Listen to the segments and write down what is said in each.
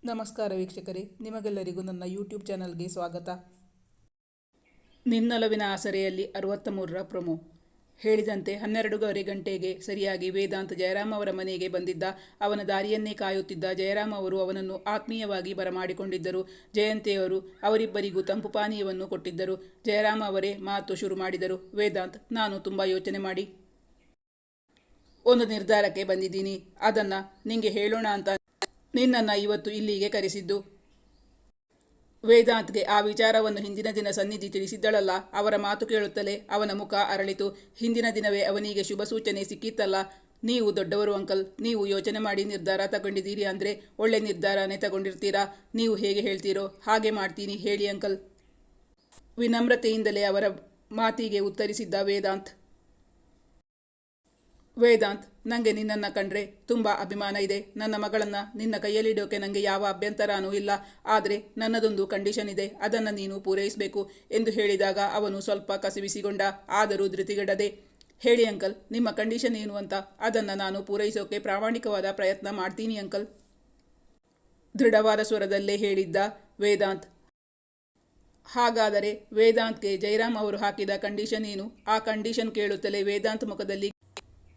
ನಮಸ್ಕಾರ ವೀಕ್ಷಕರೇ, ನಿಮಗೆಲ್ಲರಿಗೂ ನನ್ನ ಯೂಟ್ಯೂಬ್ ಚಾನಲ್ಗೆ ಸ್ವಾಗತ. ನಿನ್ನೊಲವಿನ ಆಸರೆಯಲ್ಲಿ 63ರ ಪ್ರೊಮೋ. ಹೇಳಿದಂತೆ 12:15 ಗಂಟೆಗೆ ಸರಿಯಾಗಿ ವೇದಾಂತ್ ಜಯರಾಮ್ ಅವರ ಮನೆಗೆ ಬಂದಿದ್ದ. ಅವನ ದಾರಿಯನ್ನೇ ಕಾಯುತ್ತಿದ್ದ ಜಯರಾಮ್ ಅವರು ಅವನನ್ನು ಆತ್ಮೀಯವಾಗಿ ಬರಮಾಡಿಕೊಂಡಿದ್ದರು. ಜಯಂತಿಯವರು ಅವರಿಬ್ಬರಿಗೂ ತಂಪು ಪಾನೀಯವನ್ನು ಕೊಟ್ಟಿದ್ದರು. ಜಯರಾಮ್ ಅವರೇ ಮಾತು ಶುರು ಮಾಡಿದರು. ವೇದಾಂತ್, ನಾನು ತುಂಬ ಯೋಚನೆ ಮಾಡಿ ಒಂದು ನಿರ್ಧಾರಕ್ಕೆ ಬಂದಿದ್ದೀನಿ. ಅದನ್ನು ನಿಂಗೆ ಹೇಳೋಣ ಅಂತ ನಿನ್ನನ್ನು ಇವತ್ತು ಇಲ್ಲಿಗೆ ಕರೆಸಿದ್ದು. ವೇದಾಂತ್ಗೆ ಆ ವಿಚಾರವನ್ನು ಹಿಂದಿನ ದಿನ ಸನ್ನಿಧಿ ತಿಳಿಸಿದ್ದಳಲ್ಲ. ಅವರ ಮಾತು ಕೇಳುತ್ತಲೇ ಅವನ ಮುಖ ಅರಳಿತು. ಹಿಂದಿನ ದಿನವೇ ಅವನಿಗೆ ಶುಭ ಸೂಚನೆ ಸಿಕ್ಕಿತ್ತಲ್ಲ. ನೀವು ದೊಡ್ಡವರು ಅಂಕಲ್, ನೀವು ಯೋಚನೆ ಮಾಡಿ ನಿರ್ಧಾರ ತಗೊಂಡಿದ್ದೀರಿ ಅಂದರೆ ಒಳ್ಳೆ ನಿರ್ಧಾರನೇ ತಗೊಂಡಿರ್ತೀರಾ. ನೀವು ಹೇಗೆ ಹೇಳ್ತೀರೋ ಹಾಗೆ ಮಾಡ್ತೀನಿ ಹೇಳಿ ಅಂಕಲ್. ವಿನಮ್ರತೆಯಿಂದಲೇ ಅವರ ಮಾತಿಗೆ ಉತ್ತರಿಸಿದ್ದ ವೇದಾಂತ್. ವೇದಾಂತ್, ನನಗೆ ನಿನ್ನನ್ನು ಕಂಡ್ರೆ ತುಂಬ ಅಭಿಮಾನ ಇದೆ. ನನ್ನ ಮಗಳನ್ನು ನಿನ್ನ ಕೈಯಲ್ಲಿಡೋಕೆ ನನಗೆ ಯಾವ ಅಭ್ಯಂತರನೂ ಇಲ್ಲ. ಆದರೆ ನನ್ನದೊಂದು ಕಂಡೀಷನ್ ಇದೆ, ಅದನ್ನು ನೀನು ಪೂರೈಸಬೇಕು ಎಂದು ಹೇಳಿದಾಗ ಅವನು ಸ್ವಲ್ಪ ಕಸಿವಿಸಿಗೊಂಡ. ಆದರೂ ಧೃತಿಗೆಡದೆ, ಹೇಳಿ ಅಂಕಲ್, ನಿಮ್ಮ ಕಂಡೀಷನ್ ಏನು ಅಂತ. ಅದನ್ನು ನಾನು ಪೂರೈಸೋಕೆ ಪ್ರಾಮಾಣಿಕವಾದ ಪ್ರಯತ್ನ ಮಾಡ್ತೀನಿ ಅಂಕಲ್. ದೃಢವಾದ ಸ್ವರದಲ್ಲೇ ಹೇಳಿದ್ದ ವೇದಾಂತ್. ಹಾಗಾದರೆ ವೇದಾಂತ್ಗೆ ಜಯರಾಮ್ ಅವರು ಹಾಕಿದ ಕಂಡೀಷನ್ ಏನು? ಆ ಕಂಡೀಷನ್ ಕೇಳುತ್ತಲೇ ವೇದಾಂತ್ ಮುಖದಲ್ಲಿ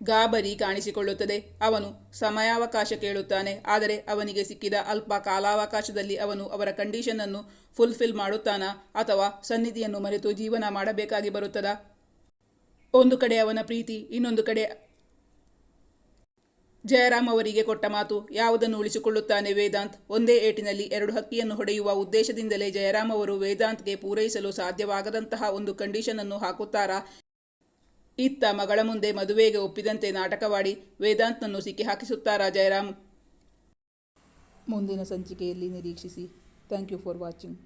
ಗಾಬರಿ ಕಾಣಿಸಿಕೊಳ್ಳುತ್ತದೆ. ಅವನು ಸಮಯಾವಕಾಶ ಕೇಳುತ್ತಾನೆ. ಆದರೆ ಅವನಿಗೆ ಸಿಕ್ಕಿದ ಅಲ್ಪ ಕಾಲಾವಕಾಶದಲ್ಲಿ ಅವನು ಅವರ ಕಂಡೀಷನನ್ನು ಫುಲ್ಫಿಲ್ ಮಾಡುತ್ತಾನಾ ಅಥವಾ ಸನ್ನಿಧಿಯನ್ನು ಮರೆತು ಜೀವನ ಮಾಡಬೇಕಾಗಿ ಬರುತ್ತದಾ? ಒಂದು ಕಡೆ ಅವನ ಪ್ರೀತಿ, ಇನ್ನೊಂದು ಕಡೆ ಜಯರಾಮ್ ಅವರಿಗೆ ಕೊಟ್ಟ ಮಾತು. ಯಾವುದನ್ನು ಉಳಿಸಿಕೊಳ್ಳುತ್ತಾನೆ ವೇದಾಂತ್? ಒಂದೇ ಏಟಿನಲ್ಲಿ ಎರಡು ಹಕ್ಕಿಯನ್ನು ಹೊಡೆಯುವ ಉದ್ದೇಶದಿಂದಲೇ ಜಯರಾಮ್ ಅವರು ವೇದಾಂತ್ಗೆ ಪೂರೈಸಲು ಸಾಧ್ಯವಾಗದಂತಹ ಒಂದು ಕಂಡೀಷನನ್ನು ಹಾಕುತ್ತಾರಾ? ಇತ್ತ ಮಗಳ ಮುಂದೆ ಮದುವೆಗೆ ಒಪ್ಪಿದಂತೆ ನಾಟಕವಾಡಿ ವೇದಾಂತ್ನನ್ನು ಸಿಕ್ಕಿಹಾಕಿಸುತ್ತಾರಾ ಜಯರಾಮ್? ಮುಂದಿನ ಸಂಚಿಕೆಯಲ್ಲಿ ನಿರೀಕ್ಷಿಸಿ. Thank you for watching.